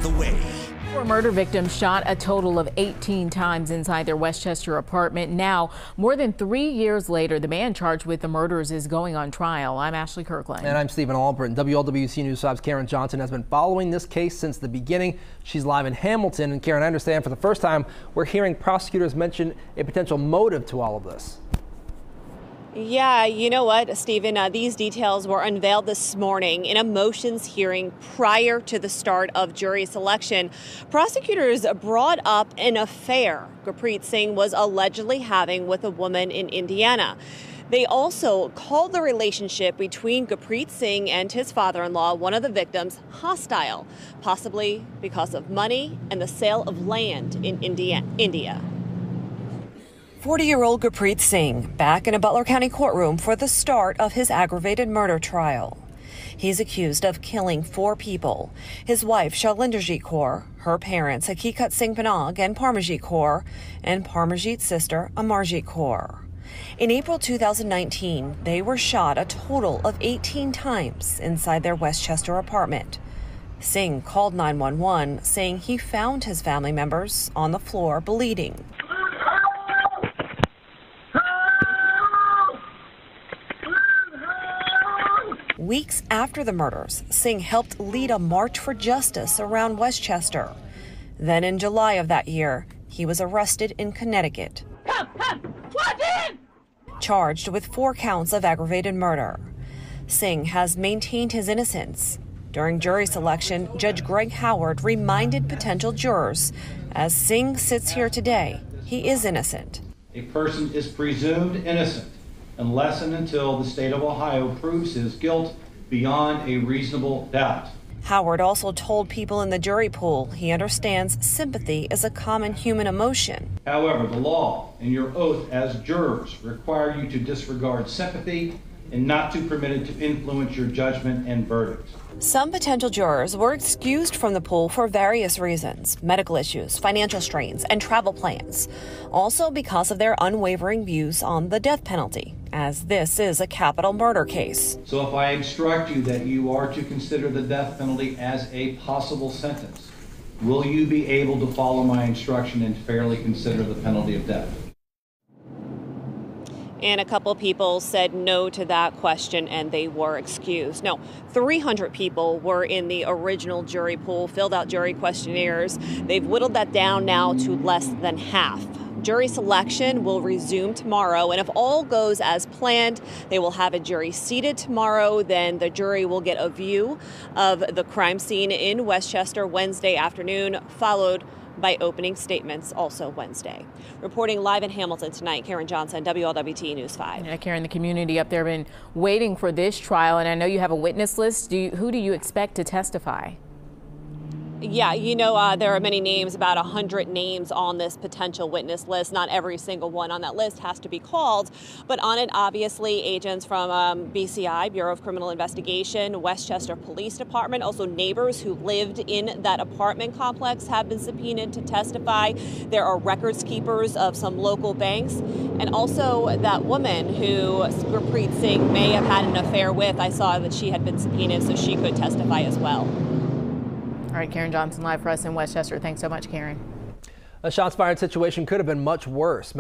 the way. Four murder victims shot a total of 18 times inside their Westchester apartment. Now, more than 3 years later, the man charged with the murders is going on trial. I'm Ashley Kirkland. And I'm Stephen Albritton. WLWC News 5's Karen Johnson has been following this case since the beginning. She's live in Hamilton. And Karen, I understand for the first time, we're hearing prosecutors mention a potential motive to all of this. Yeah, you know what, Stephen, these details were unveiled this morning in a motions hearing prior to the start of jury selection. Prosecutors brought up an affair Gurpreet Singh was allegedly having with a woman in Indiana. They also called the relationship between Gurpreet Singh and his father-in-law, one of the victims, hostile, possibly because of money and the sale of land in India. 40-year-old Gurpreet Singh back in a Butler County courtroom for the start of his aggravated murder trial. He's accused of killing 4 people: his wife Shailendrajit Kaur, her parents Haqiqat Singh Panag and Parmajit Kaur, and Parmajit's sister Amarjit Kaur. In April 2019, they were shot a total of 18 times inside their Westchester apartment. Singh called 911 saying he found his family members on the floor bleeding. Weeks after the murders, Singh helped lead a march for justice around Westchester. Then in July of that year, he was arrested in Connecticut. Charged with 4 counts of aggravated murder. Singh has maintained his innocence. During jury selection, Judge Greg Howard reminded potential jurors, as Singh sits here today, he is innocent. A person is presumed innocent unless and until the state of Ohio proves his guilt beyond a reasonable doubt. Howard also told people in the jury pool he understands sympathy is a common human emotion. However, the law and your oath as jurors require you to disregard sympathy and not to permit it to influence your judgment and verdict. Some potential jurors were excused from the pool for various reasons: medical issues, financial strains, and travel plans. Also because of their unwavering views on the death penalty, as this is a capital murder case. So if I instruct you that you are to consider the death penalty as a possible sentence, will you be able to follow my instruction and fairly consider the penalty of death? And a couple people said no to that question and they were excused. No, 300 people were in the original jury pool, filled out jury questionnaires. They've whittled that down now to less than half. Jury selection will resume tomorrow, and if all goes as planned, they will have a jury seated tomorrow. Then the jury will get a view of the crime scene in Westchester Wednesday afternoon, followed by opening statements also Wednesday. Reporting live in Hamilton tonight, Karen Johnson, WLWT News 5. Yeah, Karen, the community up there been waiting for this trial, and I know you have a witness list. Who do you expect to testify? Yeah, you know, there are many names, about 100 names on this potential witness list. Not every single one on that list has to be called, but on it, obviously, agents from BCI, Bureau of Criminal Investigation, Westchester Police Department, also neighbors who lived in that apartment complex have been subpoenaed to testify. There are records keepers of some local banks, and also that woman who Gurpreet Singh may have had an affair with. I saw that she had been subpoenaed, so she could testify as well. All right, Karen Johnson live for us in Westchester. Thanks so much, Karen. A shots fired situation could have been much worse.